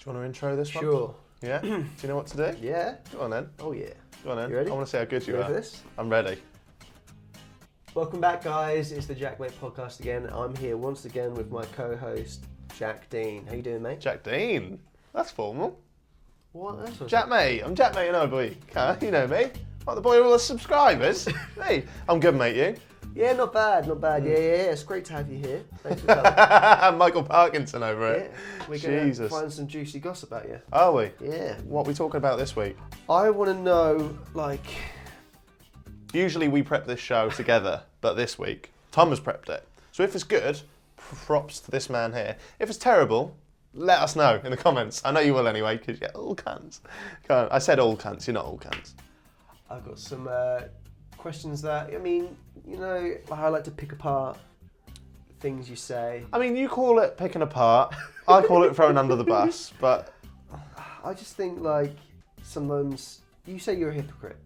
Do you want to intro this one? Sure. Yeah? Do you know what to do? Yeah. Go on then. Oh yeah. Go on then. You ready? I want to see how good you Ready are. for this? I'm ready. Welcome back, guys. It's the JaackMaate Podcast again. I'm here once again with my co-host, Jack Dean. How you doing, mate? Jack Dean. That's formal. What? That's JaackMaate. I'm JaackMate and boy. You know me. I'm the boy with all the subscribers. Hey, I'm good, mate. You? Yeah, not bad, not bad. Yeah. It's great to have you here. Thanks for coming. Michael Parkinson over it. Yeah, we're going to find some juicy gossip about you. Are we? Yeah. What are we talking about this week? I want to know, like... Usually we prep this show together, but this week, Tom has prepped it. So if it's good, props to this man here. If it's terrible, let us know in the comments. I know you will anyway, because you're all cunts. I said all cunts, you're not all cunts. I've got some questions that, I mean, you know, I like to pick apart things you say. I mean, you call it picking apart. I call it throwing under the bus, but... I just think, like, sometimes you say you're a hypocrite.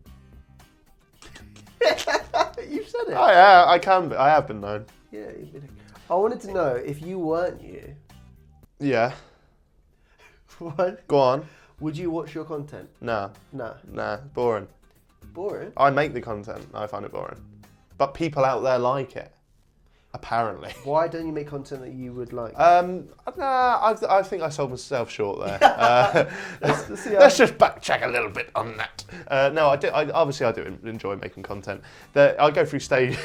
You said it. I can be. I have been known. Yeah, you've been. I wanted to know if you weren't you. Yeah. What? Go on. Would you watch your content? Nah. Nah. Boring. Boring? I make the content. I find it boring. But people out there like it. Apparently. Why don't you make content that you would like? I think I sold myself short there. Let's just backtrack a little bit on that. No, I do enjoy making content. I go through stages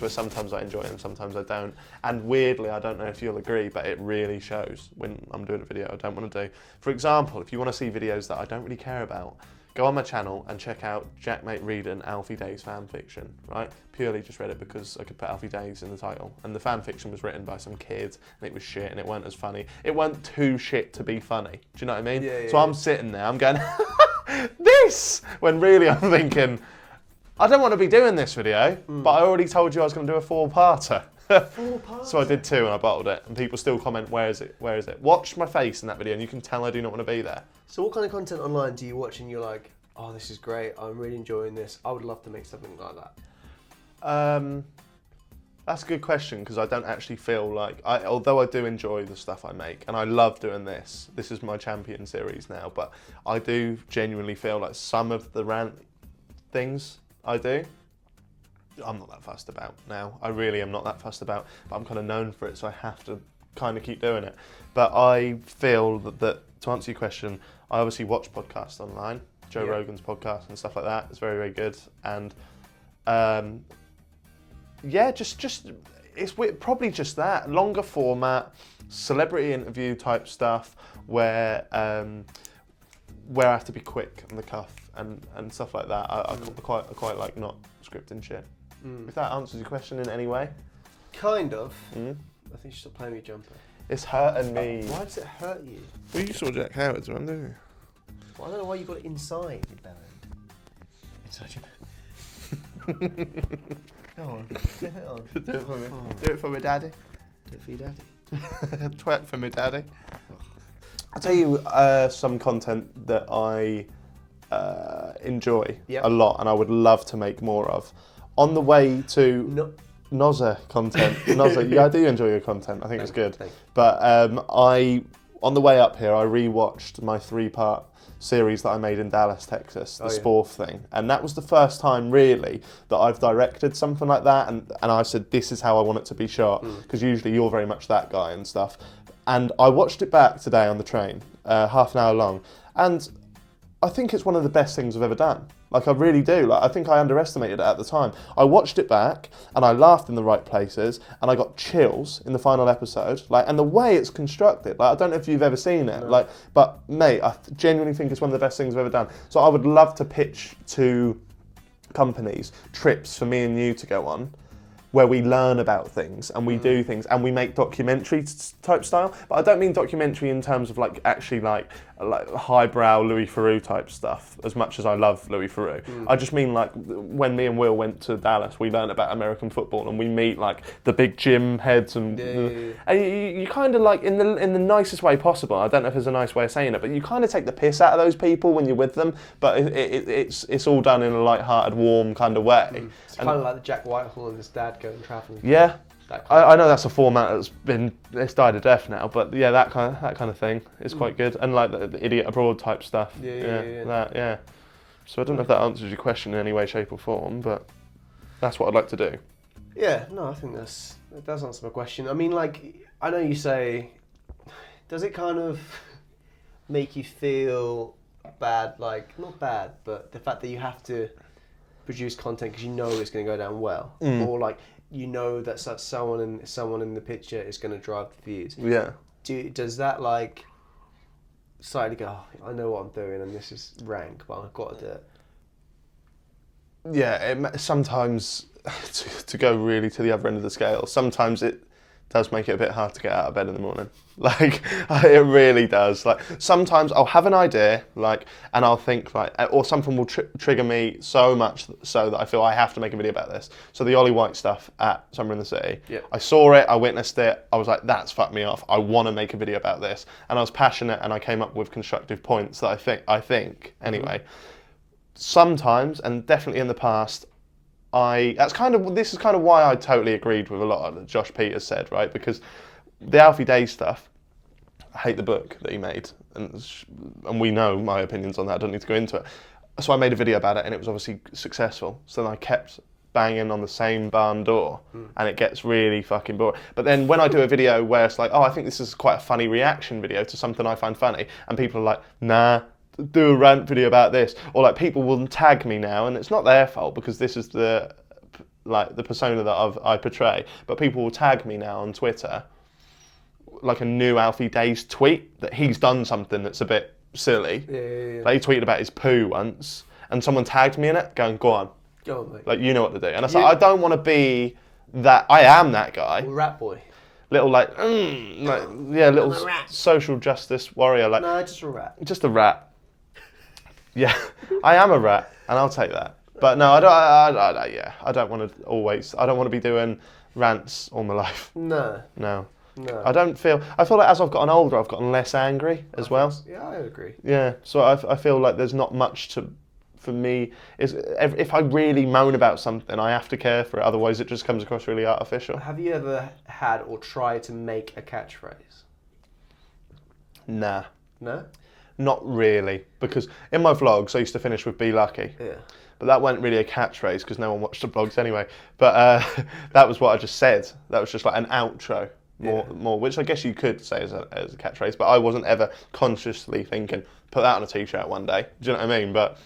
where sometimes I enjoy it and sometimes I don't. And weirdly, I don't know if you'll agree, but it really shows when I'm doing a video I don't want to do. For example, if you want to see videos that I don't really care about, go on my channel and check out JaackMaate reading Alfie Days fan fiction, right? Purely just read it because I could put Alfie Days in the title. And the fan fiction was written by some kid and it was shit and it weren't as funny. It weren't too shit to be funny. Do you know what I mean? Yeah, so I'm sitting there, I'm going, this! When really I'm thinking, I don't want to be doing this video, but I already told you I was going to do a 4-parter. 4-parter? So I did 2 and I bottled it. And people still comment, where is it? Where is it? Watch my face in that video and you can tell I do not want to be there. So what kind of content online do you watch and you're like, oh, this is great, I'm really enjoying this, I would love to make something like that? That's a good question because I don't actually feel like, although I do enjoy the stuff I make and I love doing this is my champion series now, but I do genuinely feel like some of the rant things I do, I'm not that fussed about now. I really am not that fussed about, but I'm kind of known for it, so I have to kind of keep doing it. But I feel that to answer your question, I obviously watch podcasts online, Joe Rogan's podcast and stuff like that. It's very, very good. And it's probably just that longer format, celebrity interview type stuff where I have to be quick on the cuff and stuff like that. I quite like not scripting shit. If that answers your question in any way. Kind of. I think you should stop playing with your jumper. It's hurting me. Why does it hurt you? Well, you saw Jack Howard's one, didn't you? Well, I don't know why you got it inside your belly. Inside your belly. Go on, flip it on. Do it for me. Do it for me, daddy. Do it for your daddy. Twerk for me, daddy. I'll tell you some content that I enjoy a lot and I would love to make more of. On the way to Nozza content. Nozza, yeah, I do enjoy your content. I think it's good. But on the way up here, I rewatched my 3-part series that I made in Dallas, Texas, the Sporf thing. And that was the first time, really, that I've directed something like that. And I said, this is how I want it to be shot. Because usually you're very much that guy and stuff. And I watched it back today on the train, half an hour long. And I think it's one of the best things I've ever done. Like, I really do. Like, I think I underestimated it at the time. I watched it back, and I laughed in the right places, and I got chills in the final episode. Like, and the way it's constructed, like, I don't know if you've ever seen it, like, but mate, I genuinely think it's one of the best things I've ever done. So I would love to pitch to companies trips for me and you to go on, where we learn about things and we do things and we make documentary type style. But I don't mean documentary in terms of like actually like highbrow Louis Theroux type stuff, as much as I love Louis Theroux. I just mean like when me and Will went to Dallas, we learned about American football and we meet like the big gym heads and and you kind of like in the nicest way possible. I don't know if there's a nice way of saying it, but you kind of take the piss out of those people when you're with them. But it's all done in a light-hearted, warm kind of way. It's kind of like the Jack Whitehall and his dad going travelling. Yeah. I know that's a format it's died a death now, but yeah, that kind of thing is quite good, and like the idiot abroad type stuff. Yeah. So I don't know if that answers your question in any way, shape, or form, but that's what I'd like to do. Yeah, no, I think that does answer my question. I mean, like, I know you say, does it kind of make you feel bad? Like, not bad, but the fact that you have to produce content because you know it's going to go down well, or like you know that someone in the picture is going to drive the views. Yeah. Does that like slightly go? Oh, I know what I'm doing, and this is rank, but I've got to do it. Yeah, sometimes to go really to the other end of the scale, sometimes it does make it a bit hard to get out of bed in the morning. Like, it really does. Like, sometimes I'll have an idea, like, and I'll think, like, or something will trigger me so much so that I feel I have to make a video about this. So the Ollie White stuff at Summer in the City, I saw it, I witnessed it, I was like, that's fucked me off. I want to make a video about this. And I was passionate, and I came up with constructive points that I think, anyway. Sometimes, and definitely in the past, this is kind of why I totally agreed with a lot of that Josh Peters said, right? Because the Alfie Day stuff, I hate the book that he made, and we know my opinions on that, I don't need to go into it. So I made a video about it, and it was obviously successful. So then I kept banging on the same barn door, and it gets really fucking boring. But then when I do a video where it's like, oh, I think this is quite a funny reaction video to something I find funny, and people are like, nah, do a rant video about this, or like people will tag me now, and it's not their fault because this is the persona that I portray, but people will tag me now on Twitter, like a new Alfie Days tweet that he's done something that's a bit silly. Yeah. Like he tweeted about his poo once, and someone tagged me in it, going, go on, mate. like you know what to do. And I said, I don't want to be that. I am that guy. Rat boy. Little little social justice warrior. Like no, just a rat. Just a rat. Yeah, I am a rat, and I'll take that. But no, I don't want to be doing rants all my life. No. I feel like as I've gotten older, I've gotten less angry as well. Yeah, I agree. Yeah, so I feel like there's not much for me. If I really moan about something, I have to care for it. Otherwise, it just comes across really artificial. Have you ever had or tried to make a catchphrase? Nah. No? Not really, because in my vlogs I used to finish with "Be Lucky," but that wasn't really a catchphrase because no one watched the vlogs anyway. But that was what I just said. That was just like an outro, more, which I guess you could say as a catchphrase. But I wasn't ever consciously thinking put that on a t-shirt one day. Do you know what I mean? But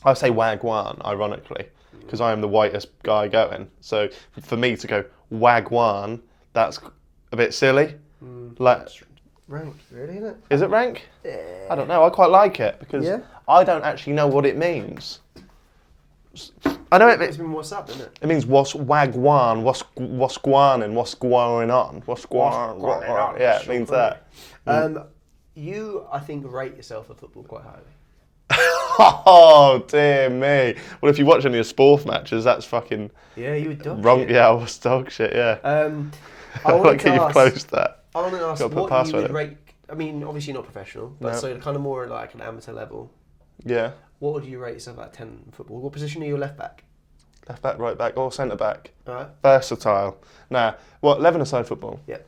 I say "Wagwan" ironically because I am the whitest guy going. So for me to go "Wagwan," that's a bit silly. Like. Rank, really, isn't it? Is it rank? Yeah. I don't know. I quite like it because I don't actually know what it means. I know It's been what's up, isn't it? It means what's wagwan, what's guanin, what's going on, what's going on. Yeah, it means that. You, I think, rate yourself at football quite highly. Oh dear me! Well, if you watch any of sport matches, that's fucking. Yeah, you were dog wrong. shit. Yeah, I was dog shit. Yeah. I like how you've closed that. I want to ask what you would rate. I mean, obviously not professional, but so kind of more like an amateur level. Yeah. What would you rate yourself at 10 in football? What position are you left back? Left back, right back, or centre back. Alright. Versatile. Nah. What? 11 aside football. Yeah.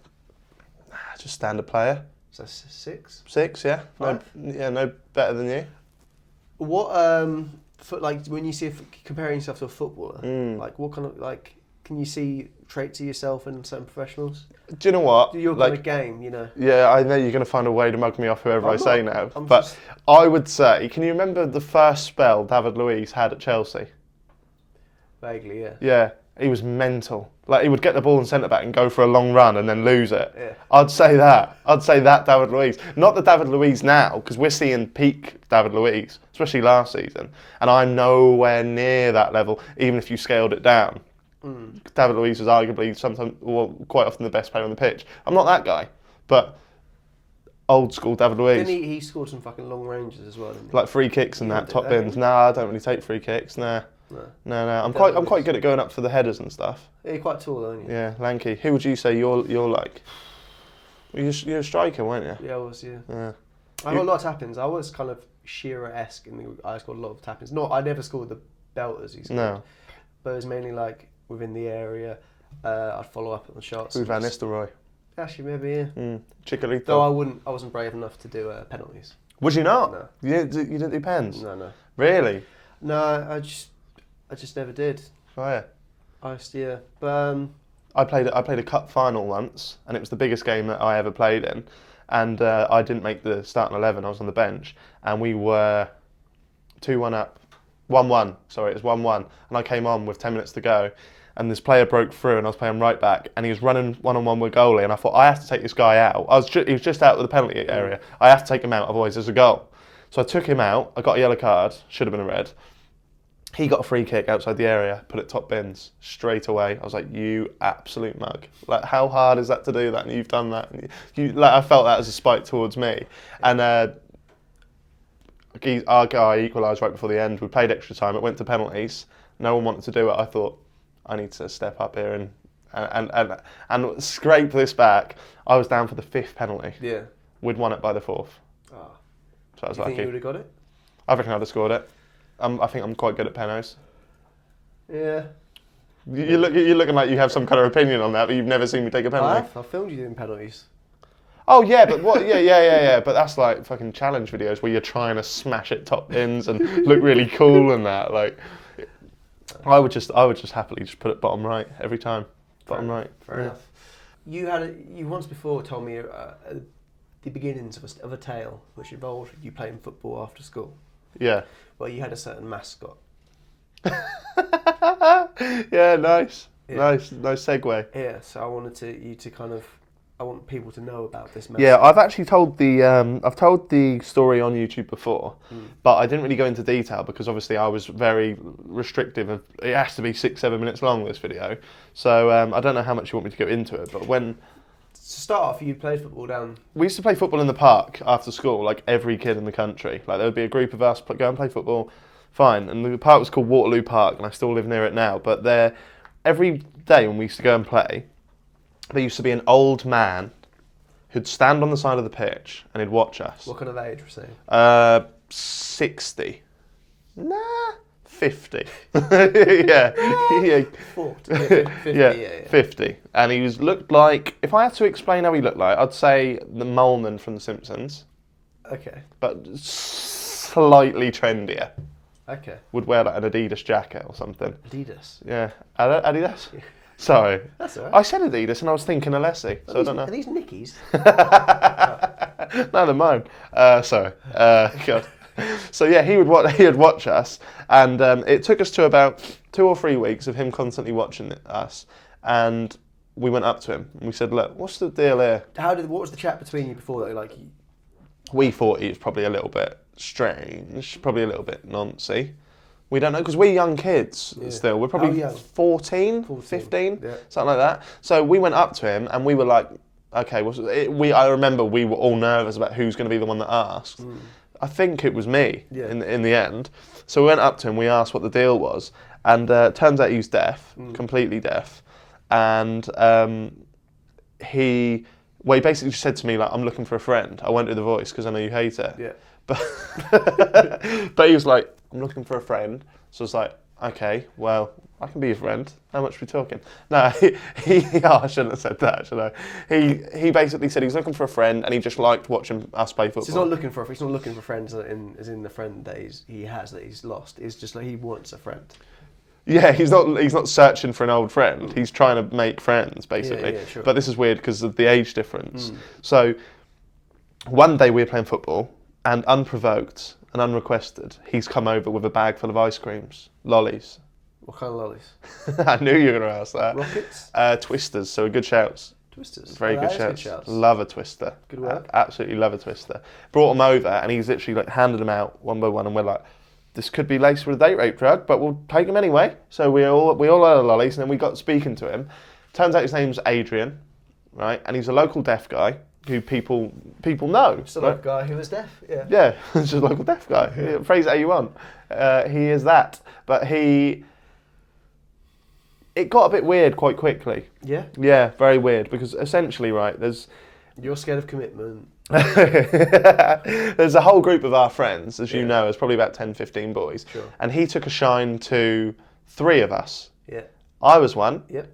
Just standard player. So 6. 6, yeah. No better than you. What like when you see comparing yourself to a footballer, like what kind of like can you see traits of yourself in certain professionals? Do you know what? Your kind of game, you know. Yeah, I know you're going to find a way to mug me off whoever I say now. But I would say, can you remember the first spell David Luiz had at Chelsea? Vaguely, yeah. Yeah, he was mental. Like he would get the ball in centre back and go for a long run and then lose it. Yeah. I'd say that David Luiz. Not the David Luiz now, because we're seeing peak David Luiz, especially last season. And I'm nowhere near that level, even if you scaled it down. David Luiz was arguably quite often the best player on the pitch. I'm not that guy, but old school David Luiz. Didn't he scored some fucking long ranges as well, didn't he? Like free kicks and that, top bins. Nah, I don't really take free kicks. Nah. No. I'm quite good at going up for the headers and stuff. Yeah, you're quite tall, aren't you? Yeah, lanky. Who would you say you're like? You're a striker, weren't you? Yeah, I was. Yeah. I got a lot of tap-ins. I was kind of Shearer-esque I scored a lot of tap-ins. I never scored the belters he scored. No. But it was mainly like within the area. I'd follow up on the shots. Who's Van Nistelrooy? Actually, maybe, yeah. Chikorito. Though I wasn't brave enough to do penalties. Was you not? No. You didn't do pens? No. Really? No, I just never did. Oh yeah. Yeah, but I played a cup final once, and it was the biggest game that I ever played in, and I didn't make the starting 11. I was on the bench, and we were 2-1 up, 1-1. Sorry, it was 1-1, and I came on with 10 minutes to go, and this player broke through, and I was playing right back, and he was running one-on-one with goalie, and I thought I have to take this guy out. He was just out of the penalty area. I have to take him out, otherwise there's a goal. So I took him out. I got a yellow card. Should have been a red. He got a free kick outside the area, put it top bins straight away. I was like, you absolute mug. Like, how hard is that to do that? And you've done that. I felt that as a spite towards me. And our guy equalised right before the end. We played extra time. It went to penalties. No one wanted to do it. I thought, I need to step up here and scrape this back. I was down for the 5th penalty. Yeah. We'd won it by the 4th. Oh. So I was Do you lucky. think you would have got it? I reckon I'd have scored it. I think I'm quite good at penos. Yeah. You're looking like you have some kind of opinion on that, but you've never seen me take a penalty. I filmed you doing penalties. Oh yeah, but what? Yeah. But that's like fucking challenge videos where you're trying to smash it top bins and look really cool and that. Like, I would just happily just put it bottom right every time. Bottom right. Fair enough. You once before told me the beginnings of a tale which involved you playing football after school. Yeah. Well, you had a certain mascot. Yeah, nice. Nice segue. Yeah, so I want people to know about this mascot. Yeah, I've actually told the story on YouTube before, but I didn't really go into detail because obviously I was very restrictive of it has to be 6-7 minutes long, this video. So I don't know how much you want me to go into it, but when to start off, you played football down. We used to play football in the park after school, like every kid in the country. Like there would be a group of us go and play football, fine. And the park was called Waterloo Park, and I still live near it now. But there, every day when we used to go and play, there used to be an old man who'd stand on the side of the pitch and he'd watch us. What kind of age was he? 60. Nah, 50. Yeah. 40. 50, yeah. 50. And he looked like, if I had to explain how he looked like, I'd say the Moleman from The Simpsons. Okay. But slightly trendier. Okay. Would wear like an Adidas jacket or something. Adidas? Yeah. Adidas? Sorry. That's all right. I said Adidas and I was thinking Alessi, so I don't know. Are these Nickies? No, they're mine. Sorry. God. So yeah, he would watch us, and it took us to about 2 or 3 weeks of him constantly watching us, and we went up to him and we said, "Look, what's the deal here?" What was the chat between you before that? Like, we thought he was probably a little bit strange, probably a little bit noncy. We don't know because we're young kids still. We're probably 14, 15, something like that. So we went up to him and we were like, "Okay, I remember we were all nervous about who's going to be the one that asked." I think it was me in the end. So we went up to him, we asked what the deal was, and turns out he was deaf, completely deaf. And he basically just said to me, like, "I'm looking for a friend. I won't do the voice because I know you hate it." Yeah. But he was like, "I'm looking for a friend." So I was like, "Okay, well, I can be your friend. How much are we talking?" No, I shouldn't have said that, should I? He basically said he was looking for a friend and he just liked watching us play football. So he's not looking for friends as in the friend that he's lost. It's just like he wants a friend. Yeah, he's not searching for an old friend. He's trying to make friends, basically. Yeah, sure. But this is weird because of the age difference. So one day we were playing football and unprovoked and unrequested, he's come over with a bag full of ice creams, lollies. What kind of lollies? I knew you were going to ask that. Rockets? Twisters, so good shouts. Twisters? Very good shouts. Love a twister. Good work. Absolutely love a twister. Brought them over and he's literally like handed them out one by one and we're like, this could be laced with a date rape drug, but we'll take them anyway. So we all had the lollies and then we got speaking to him. Turns out his name's Adrian, right? And he's a local deaf guy who people know. Just a local guy who was deaf, yeah. Yeah, just a local deaf guy. Yeah. Phrase it how you want. He is that. But it got a bit weird quite quickly. Yeah? Yeah, very weird. Because essentially, right, you're scared of commitment. There's a whole group of our friends, as you know, there's probably about 10, 15 boys. Sure. And he took a shine to 3 of us. Yeah. I was one. Yep.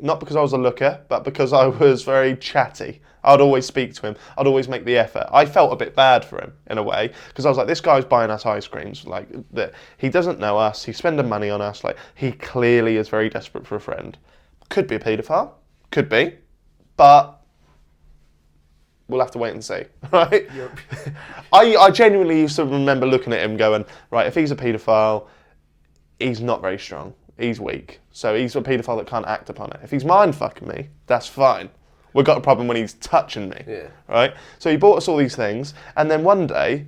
not because I was a looker, but because I was very chatty. I'd always speak to him. I'd always make the effort. I felt a bit bad for him in a way because I was like, this guy's buying us ice creams. Like, he doesn't know us. He's spending money on us. Like, he clearly is very desperate for a friend. Could be a paedophile. Could be. But we'll have to wait and see, right? Yep. I genuinely used to remember looking at him going, right, if he's a paedophile, he's not very strong. He's weak. So he's a paedophile that can't act upon it. If he's mind fucking me, that's fine. We've got a problem when he's touching me, right? So he bought us all these things, and then one day,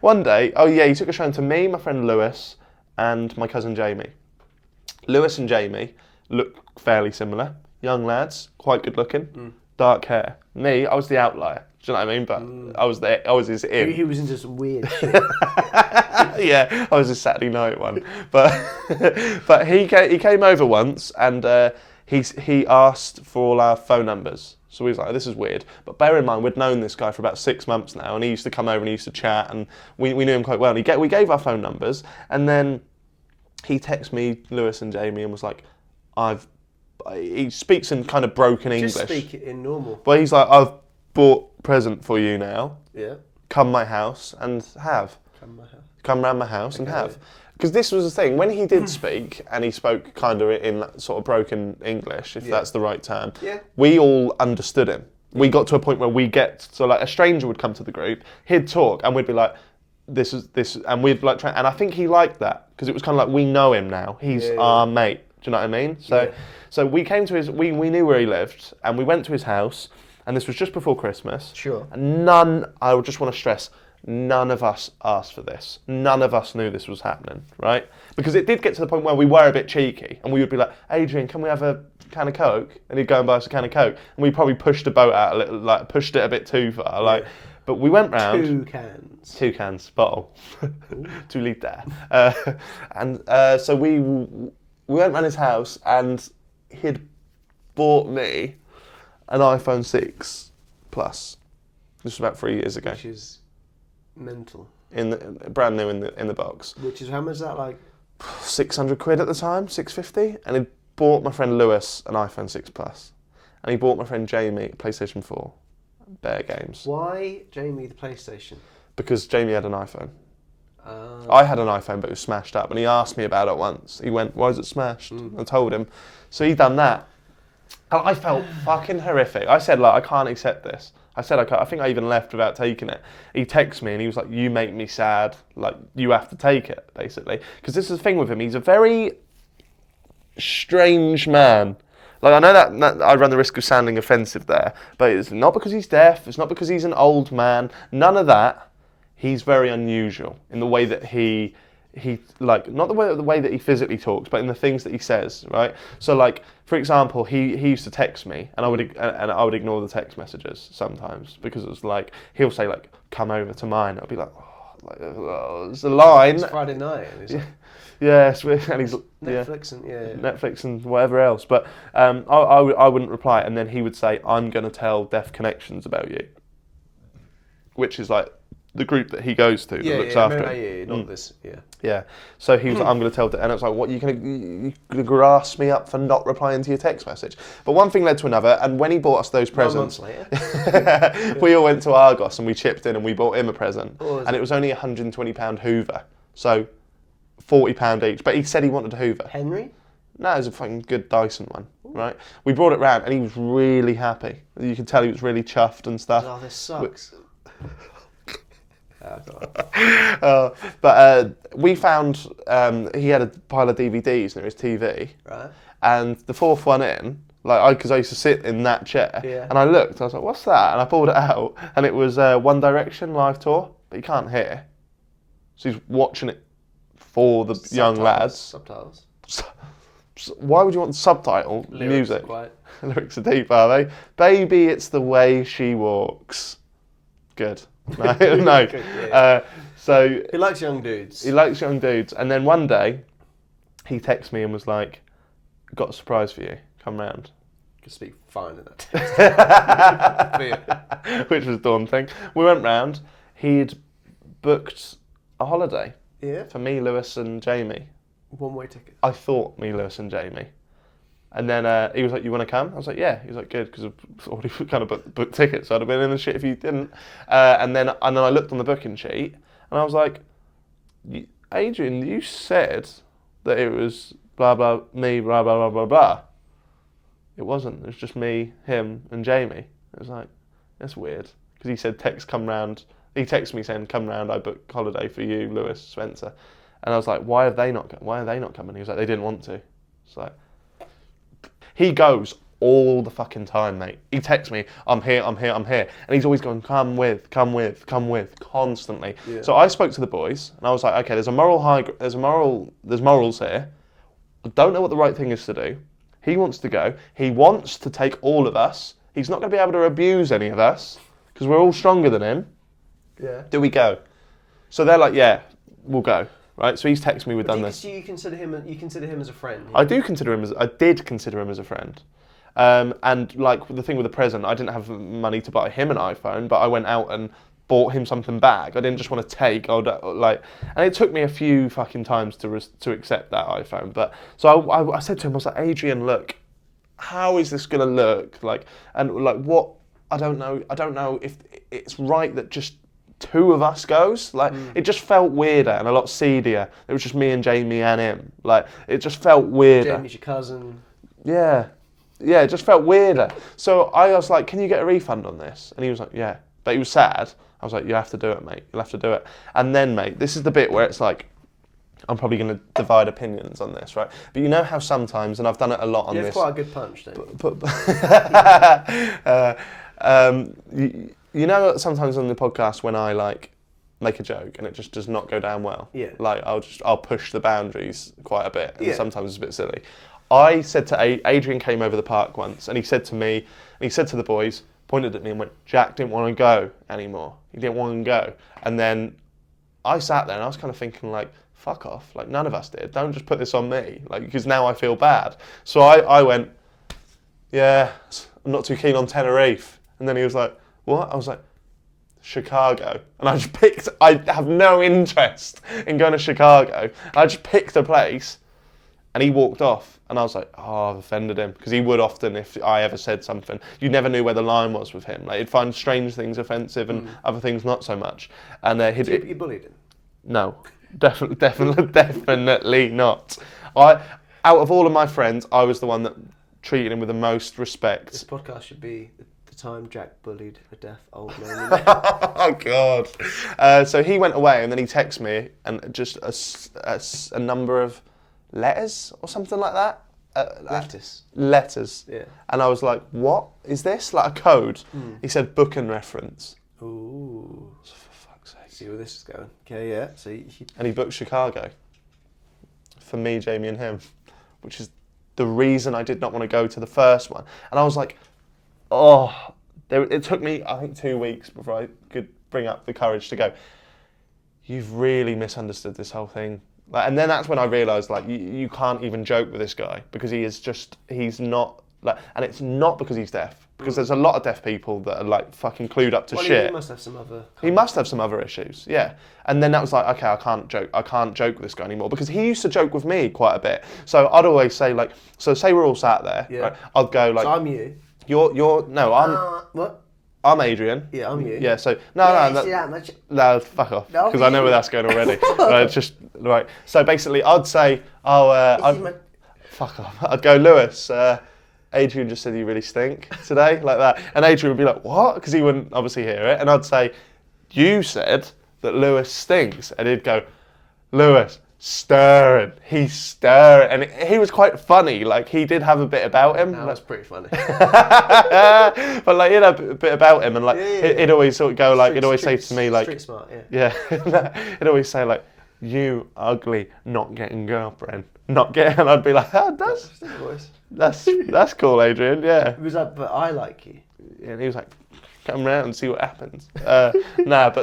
oh yeah, he took us round to me, my friend Lewis, and my cousin Jamie. Lewis and Jamie look fairly similar. Young lads, quite good looking, dark hair. Me, I was the outlier. Do you know what I mean? But I was his in. He was into some weird shit. Yeah, I was his Saturday night one. But he came over once and he asked for all our phone numbers. So we was like, this is weird. But bear in mind, we'd known this guy for about 6 months now, and he used to come over and he used to chat, and we knew him quite well. And we gave our phone numbers, and then he texted me, Lewis and Jamie, and was like, he speaks in kind of broken English. Just speak it in normal. But he's like, I've bought a present for you now. Yeah. Come my house and have. Come round my house and have. Because this was the thing, when he did speak, and he spoke kind of in that sort of broken English, if that's the right term, we all understood him. We got to a point where so like a stranger would come to the group, he'd talk, and we'd be like, this, and we'd like try, and I think he liked that, because it was kind of like, we know him now, he's our mate, do you know what I mean? So we came to we knew where he lived, and we went to his house, and this was just before Christmas. Sure. And I would just want to stress, none of us asked for this. None of us knew this was happening, right? Because it did get to the point where we were a bit cheeky, and we would be like, Adrian, can we have a can of Coke? And he'd go and buy us a can of Coke, and we probably pushed the boat out a little, like pushed it a bit too far, like. But we went round. 2 cans. 2 cans, bottle. 2 litre. So we went round his house, and he'd bought me an iPhone 6 Plus. This was about 3 years ago. Which is mental. Brand new in the box. Which is, how much is that, like? 600 quid at the time, 650. And he bought my friend Lewis an iPhone 6 Plus. And he bought my friend Jamie a PlayStation 4. Bear games. Why Jamie the PlayStation? Because Jamie had an iPhone. I had an iPhone, but it was smashed up. And he asked me about it once. He went, why is it smashed? I told him. So he done that. And I felt fucking horrific. I said, like, I can't accept this. I said, I think I even left without taking it. He texted me and he was like, you make me sad. Like, you have to take it, basically. Because this is the thing with him. He's a very strange man. Like, I know that I run the risk of sounding offensive there, but it's not because he's deaf. It's not because he's an old man. None of that. He's very unusual in the way that he like, not the way that he physically talks, but in the things that he says, right? So, like, for example, he used to text me, and I would ignore the text messages sometimes, because it was like, he'll say, like, come over to mine. I'll be like, it's a line. It's Friday night. And he's like, yes, and he's Netflix and whatever else. But I wouldn't reply, and then he would say, I'm going to tell Deaf Connections about you, which is like the group that he goes to that looks after him. Not this. Yeah. So he was like, I'm going to tell, and it's like, what, you going to grass me up for not replying to your text message? But one thing led to another, and when he bought us those presents, 9 months later, we all went to Argos and we chipped in and we bought him a present, and it was only £120 Hoover, so £40 each. But he said he wanted a Hoover. Henry? No, it was a fucking good Dyson one, right? We brought it round and he was really happy. You could tell he was really chuffed and stuff. Oh, this sucks. But we found he had a pile of DVDs near his TV, right? And the fourth one in, like, because I used to sit in that chair, and I looked, I was like, "What's that?" And I pulled it out, and it was One Direction live tour, but you can't hear, so he's watching it for the young lads. Subtitles. Why would you want subtitle music? Quite. Lyrics are deep, are they? Baby, it's the way she walks. Good. No. So he likes young dudes. And then one day, he texted me and was like, "Got a surprise for you. Come round." You can speak fine in that. Which was daunting. We went round. He'd booked a holiday. Yeah. For me, Lewis, and Jamie. One-way ticket. I thought me, Lewis, and Jamie. And then he was like, you want to come? I was like, yeah. He was like, good, because I've already kind of booked tickets, so I'd have been in the shit if you didn't. And then I looked on the booking sheet, and I was like, Adrian, you said that it was blah, blah, me, blah, blah, blah, blah, blah. It wasn't. It was just me, him, and Jamie. It was like, that's weird. Because he said, come round. He texted me saying, come round, I booked holiday for you, Lewis, Spencer. And I was like, why are they not coming? He was like, they didn't want to. It's like, he goes all the fucking time, mate. He texts me, I'm here. And he's always going, come with, constantly. Yeah. So I spoke to the boys, and I was like, okay, there's morals here. I don't know what the right thing is to do. He wants to go. He wants to take all of us. He's not going to be able to abuse any of us, because we're all stronger than him. Yeah. Do we go? So they're like, yeah, we'll go. Right, so he's texted me. We've done this. You consider him as a friend? I did consider him as a friend, and like the thing with the present, I didn't have money to buy him an iPhone, but I went out and bought him something back. I didn't just want to take. And it took me a few fucking times to accept that iPhone. But so I said to him, I was like, Adrian, look, how is this gonna look like? And like what? I don't know if it's right that just two of us goes. Like it just felt weirder and a lot seedier. It was just me and Jamie and him. Like it just felt weirder. Jamie's your cousin. Yeah, it just felt weirder. So I was like, can you get a refund on this? And he was like, yeah. But he was sad. I was like, you have to do it, mate. You'll have to do it. And then, mate, this is the bit where it's like, I'm probably going to divide opinions on this, right? But you know how sometimes, and I've done it a lot on this. It's quite a good punch, don't you? You know, sometimes on the podcast when I like make a joke and it just does not go down well. Yeah. Like I'll push the boundaries quite a bit, and sometimes it's a bit silly. I said to Adrian came over the park once, and he said to me, and he said to the boys, pointed at me and went, Jack didn't want to go anymore. He didn't want to go. And then I sat there and I was kind of thinking like, fuck off. Like none of us did. Don't just put this on me. Like because now I feel bad. So I went, yeah, I'm not too keen on Tenerife. And then he was like, what? I was like, Chicago. And I have no interest in going to Chicago. I just picked a place and he walked off. And I was like, oh, I've offended him. Because he would often if I ever said something. You never knew where the line was with him. Like he'd find strange things offensive and other things not so much. And you bullied him? No, definitely not. Out of all of my friends, I was the one that treated him with the most respect. This podcast should be the time Jack bullied a deaf old man. Oh God! So he went away, and then he texted me, and just a number of letters or something like that. Letters. Yeah. And I was like, what is this? Like a code? He said book and reference. Ooh. So for fuck's sake. See where this is going. Okay, yeah. So and he booked Chicago. For me, Jamie and him. Which is the reason I did not want to go to the first one. And I was like, oh. It took me, I think, 2 weeks before I could bring up the courage to go, you've really misunderstood this whole thing. Like, and then that's when I realised, like, you can't even joke with this guy because he's not, like, and it's not because he's deaf. Because there's a lot of deaf people that are, like, fucking clued up to shit. He must have some other... He must have some other issues, yeah. And then that was like, okay, I can't joke with this guy anymore. Because he used to joke with me quite a bit. So I'd always say, like, so say we're all sat there, right? I'd go, like... So I'm you. What? I'm Adrian. Yeah, I'm you. Yeah, so no, fuck off, because I know where that's going already. Right. So basically, I'd say, fuck off. I'd go, Lewis. Adrian just said you really stink today, like that, and Adrian would be like, what? Because he wouldn't obviously hear it, and I'd say, you said that Lewis stinks, and he'd go, Lewis. He's stirring, and he was quite funny. Like he did have a bit about him. That was pretty funny. But like he had a bit about him, and like he'd always sort of go like he'd always say to me like, street smart, yeah. He'd always say like, you ugly, not getting girlfriend, not getting. And I'd be like, that's cool, Adrian. Yeah. He was like, but I like you. Yeah, and he was like, come round and see what happens.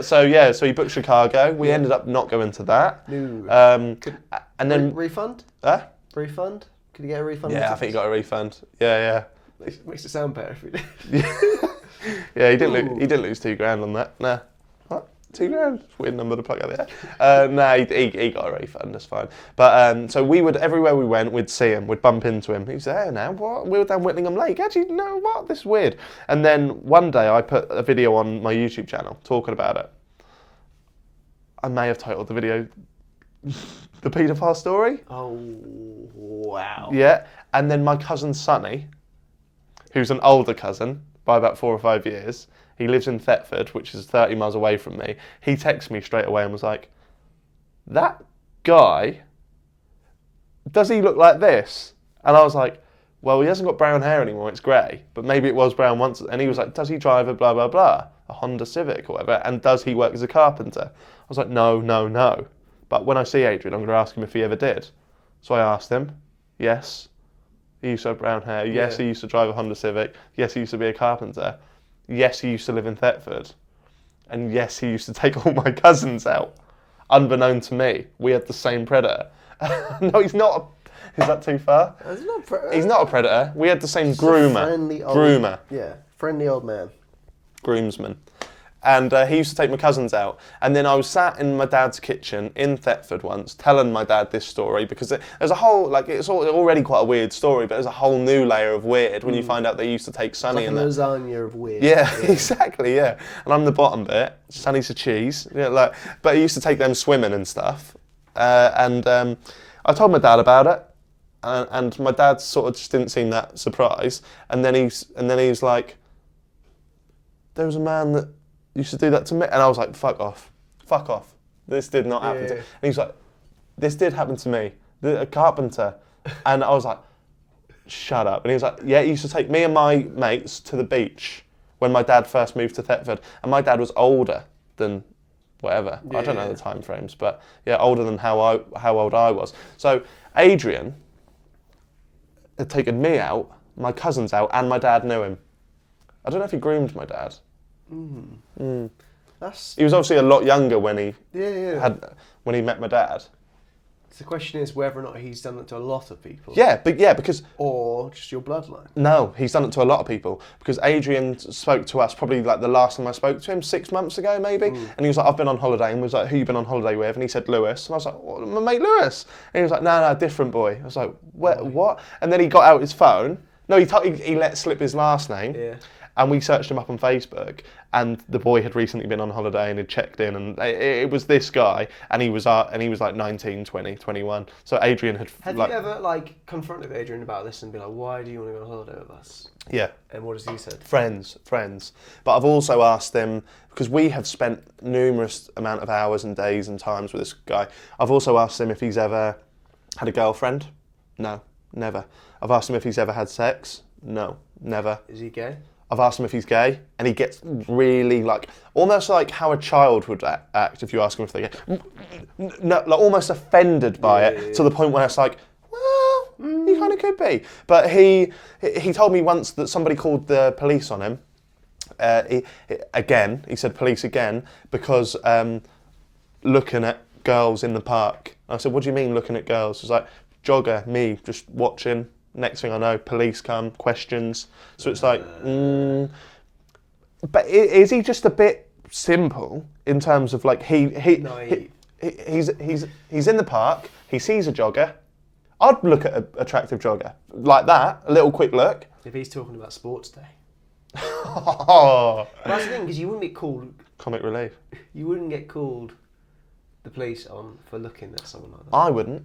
So he booked Chicago. We ended up not going to that. No. And then refund? Refund? Could you get a refund? Yeah, I think he got a refund. Yeah. Makes it sound better if we did. Yeah, he didn't lose $2,000 on that. Nah. What? 2 grand. Weird number to plug out there. No, he got a refund, that's fine. But so we would, everywhere we went, we'd see him, we'd bump into him. He's there now, what? We were down Whittingham Lake. Actually, no, what? This is weird. And then one day I put a video on my YouTube channel talking about it. I may have titled the video The Paedophile Story. Oh, wow. Yeah, and then my cousin Sonny, who's an older cousin by about 4 or 5 years, he lives in Thetford, which is 30 miles away from me. He texted me straight away and was like, that guy, does he look like this? And I was like, well, he hasn't got brown hair anymore, it's grey, but maybe it was brown once. And he was like, does he drive a blah, blah, blah, a Honda Civic or whatever, and does he work as a carpenter? I was like, no, no, no. But when I see Adrian, I'm going to ask him if he ever did. So I asked him, yes, he used to have brown hair, yes, he used to drive a Honda Civic, yes, he used to be a carpenter, yes, he used to live in Thetford, and yes, he used to take all my cousins out. Unbeknown to me, we had the same predator. No, he's not. Is that too far? He's not a predator. We had the same groomer. Yeah, friendly old man. Groomsman. And he used to take my cousins out. And then I was sat in my dad's kitchen in Thetford once, telling my dad this story, because there's a whole, like, it's already quite a weird story, but there's a whole new layer of weird when you find out they used to take Sonny and lasagna of weird. Yeah, exactly, yeah. And I'm the bottom bit, Sonny's a cheese. Yeah, like, but he used to take them swimming and stuff. And I told my dad about it, and my dad sort of just didn't seem that surprised. And then he's like, there was a man that used to do that to me, and I was like, fuck off, this did not happen to me. And he's like, this did happen to me, a carpenter. And I was like, shut up. And he was like, yeah, he used to take me and my mates to the beach when my dad first moved to Thetford, and my dad was older than whatever, I don't know the time frames, but yeah, older than how old I was. So Adrian had taken me out, my cousins out, and my dad knew him. I don't know if he groomed my dad. He was obviously a lot younger when he met my dad. So the question is whether or not he's done it to a lot of people. Yeah, because or just your bloodline. No, he's done it to a lot of people, because Adrian spoke to us probably like the last time I spoke to him, 6 months ago maybe, and he was like, I've been on holiday, and was like, who you been on holiday with? And he said Lewis, and I was like, what, my mate Lewis? And he was like, no, different boy. I was like, what? And then he got out his phone. No, he let slip his last name. Yeah. And we searched him up on Facebook, and the boy had recently been on holiday and had checked in, and it was this guy, and he was like 19, 20, 21. So Adrian had... Have you ever confronted Adrian about this and be like, why do you want to go on holiday with us? Yeah. And what has he said? Friends. But I've also asked him, because we have spent numerous amount of hours and days and times with this guy, I've also asked him if he's ever had a girlfriend. No, never. I've asked him if he's ever had sex. No, never. Is he gay? I've asked him if he's gay, and he gets really almost like how a child would act if you ask him if they're gay. No, almost offended by it, to the point where it's like, well, he kind of could be. But he told me once that somebody called the police on him. He said police again, because looking at girls in the park. I said, what do you mean looking at girls? It's like, jogger, me, just watching. Next thing I know, police come, questions. So it's like, but is he just a bit simple in terms of he's in the park, he sees a jogger. I'd look at an attractive jogger like that, a little quick look. If he's talking about sports day. Oh. That's the thing, because you wouldn't get called. Comic relief. You wouldn't get called the police on for looking at someone like that. I wouldn't.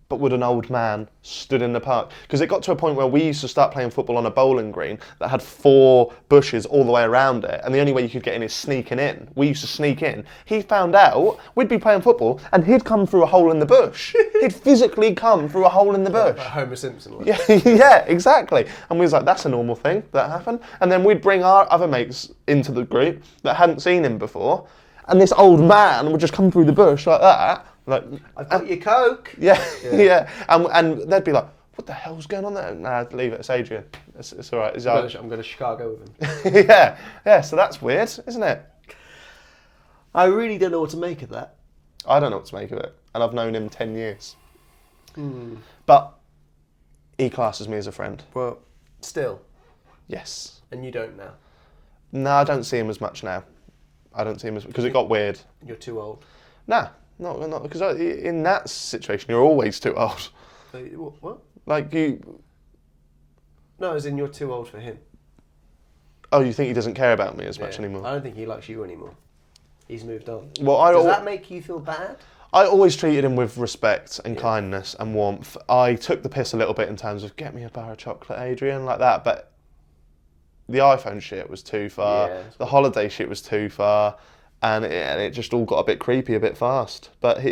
But would an old man stood in the park? Because it got to a point where we used to start playing football on a bowling green that had 4 bushes all the way around it, and the only way you could get in is sneaking in. We used to sneak in. He found out we'd be playing football, and he'd come through a hole in the bush. He'd physically come through a hole in the bush. Like Homer Simpson. Yeah, exactly. And we was like, that's a normal thing that happened. And then we'd bring our other mates into the group that hadn't seen him before, and this old man would just come through the bush like that. I've got your Coke. Yeah. And they'd be like, what the hell's going on there? Nah, leave it, it's Adrian. It's all right. I'm going to Chicago with him. Yeah, so that's weird, isn't it? I really don't know what to make of that. I don't know what to make of it, and I've known him 10 years. But he classes me as a friend. Well, still? Yes. And you don't now? No, I don't see him as much now. I don't see him as... Because it got weird. You're too old. Nah, not because in that situation, you're always too old. What? Like you... No, as in you're too old for him. Oh, you think he doesn't care about me as much anymore? I don't think he likes you anymore. He's moved on. Well, Does that make you feel bad? I always treated him with respect and kindness and warmth. I took the piss a little bit in terms of, get me a bar of chocolate, Adrian, like that. But the iPhone shit was too far. Yeah, the holiday shit was too far. And it just all got a bit creepy a bit fast. But he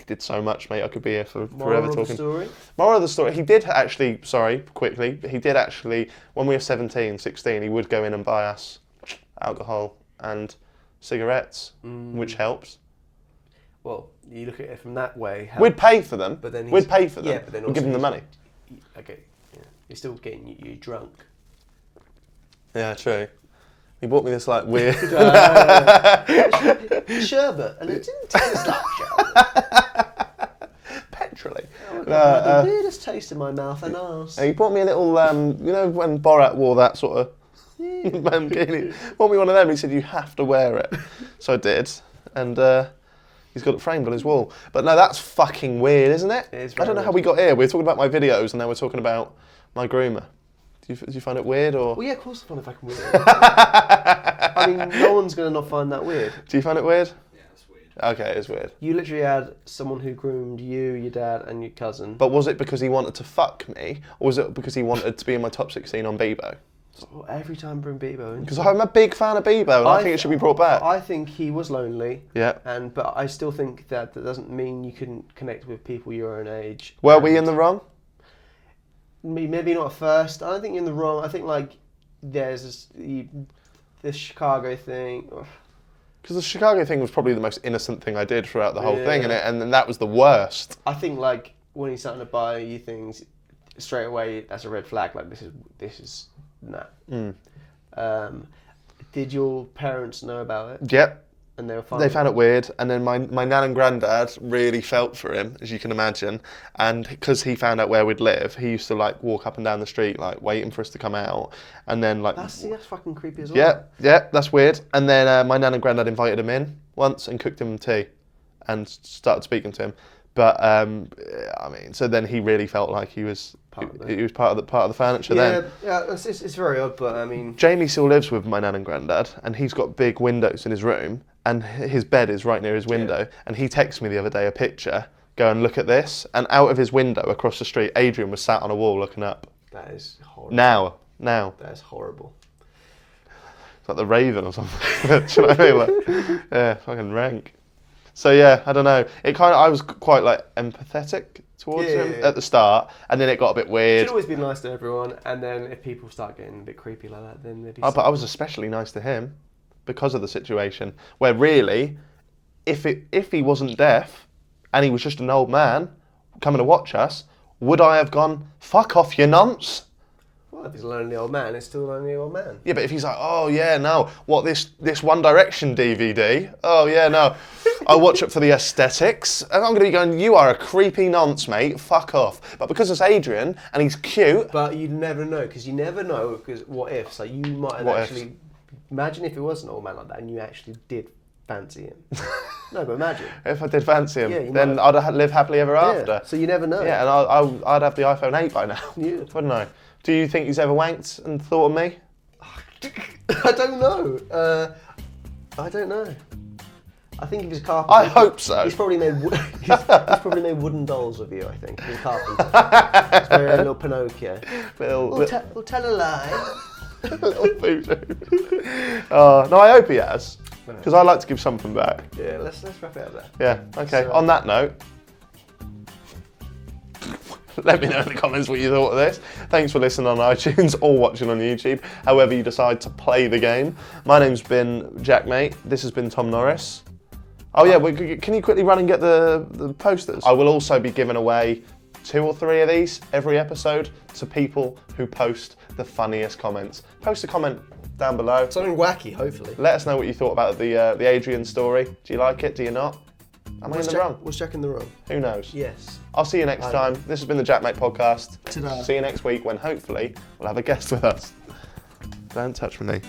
did so much, mate. I could be here forever talking. Moral of the story? Moral of the story. He did actually, he did actually, when we were 17, 16, he would go in and buy us alcohol and cigarettes, which helps. Well, you look at it from that way. We'd pay for them. But then we'd pay for them. Yeah, but then we'd give them the money. Okay, yeah. He's still getting you drunk. Yeah, true. He bought me this like weird sherbet, and it didn't taste like sherbet. Petrolly. The weirdest taste in my mouth and arse. He bought me a little, you know, when Borat wore that sort of bikini. Bought me one of them. He said you have to wear it, so I did, and he's got it framed on his wall. But no, that's fucking weird, isn't it? It is I don't know how we got here. We were talking about my videos, and now we're talking about my groomer. Do you find it weird, or? Well, yeah, of course I find it fucking weird. I mean, no one's going to not find that weird. Do you find it weird? Yeah, it's weird. Okay, it is weird. You literally had someone who groomed you, your dad, and your cousin. But was it because he wanted to fuck me, or was it because he wanted to be in my top 16 on Bebo? Well, every time bring Bebo in. Because I'm a big fan of Bebo, and I think it should be brought back. I think he was lonely. Yeah. But I still think that doesn't mean you couldn't connect with people your own age. Were we in the wrong? Maybe not at first. I don't think you're in the wrong. I think like there's this Chicago thing. Because the Chicago thing was probably the most innocent thing I did throughout the whole thing, and then that was the worst. I think like when he's starting to buy you things straight away, that's a red flag. Like this is nah. Did your parents know about it? Yep. And they were fine. They found it weird, and then my nan and granddad really felt for him, as you can imagine. And because he found out where we'd live, he used to like walk up and down the street, like waiting for us to come out, and then like that's fucking creepy as well. Yeah, that's weird. And then my nan and granddad invited him in once and cooked him tea, and started speaking to him. But I mean, so then he really felt like he was part of the furniture. Yeah, it's very odd, but I mean, Jamie still lives with my nan and granddad, and he's got big windows in his room, and his bed is right near his window. Yeah. And he texted me the other day a picture. Go and look at this. And out of his window across the street, Adrian was sat on a wall looking up. That is horrible. Now. That is horrible. It's like the Raven or something. Do you know what I mean? Like, yeah, fucking rank. So yeah, I don't know. I was quite like empathetic towards him at the start, and then it got a bit weird. You should always be nice to everyone, and then if people start getting a bit creepy like that, then maybe. But I was especially nice to him because of the situation. Where really, if he wasn't deaf and he was just an old man coming to watch us, would I have gone fuck off, you nonce? Well, if he's a lonely old man, it's still a lonely old man. Yeah, but if he's like, oh yeah, no, what this One Direction DVD? Oh yeah, no, I watch it for the aesthetics, and I'm going to be going, you are a creepy nonce, mate. Fuck off. But because it's Adrian and he's cute. But you never know, because what ifs? Like you might have actually. Imagine if it was an old man like that, and you actually did fancy him. No, but imagine if I did fancy him, then I'd live happly ever after. So you never know. Yeah, and I'd have the iPhone 8 by now. Yeah. Wouldn't I? Do you think he's ever wanked and thought of me? I don't know. I don't know. I think if he's a carpenter. I hope so. He's probably made he's made wooden dolls of you. I think he's a carpenter. It's very little Pinocchio. We'll tell a lie. Little voodoo. No, I hope he has, because I like to give something back. Yeah, let's wrap it up there. Yeah. Okay. So, on that note. Let me know in the comments what you thought of this. Thanks for listening on iTunes or watching on YouTube, however you decide to play the game. My name's been JaackMaate. This has been Tom Norris. Oh yeah, can you quickly run and get the posters? I will also be giving away 2 or 3 of these every episode to people who post the funniest comments. Post a comment down below. Something wacky, hopefully. Let us know what you thought about the Adrian story. Do you like it? Do you not? Am I in the wrong? Was Jack in the wrong? Who knows? Yes. I'll see you next time. This has been the JaackMaate Podcast. Ta-da. See you next week when hopefully we'll have a guest with us. Don't touch me.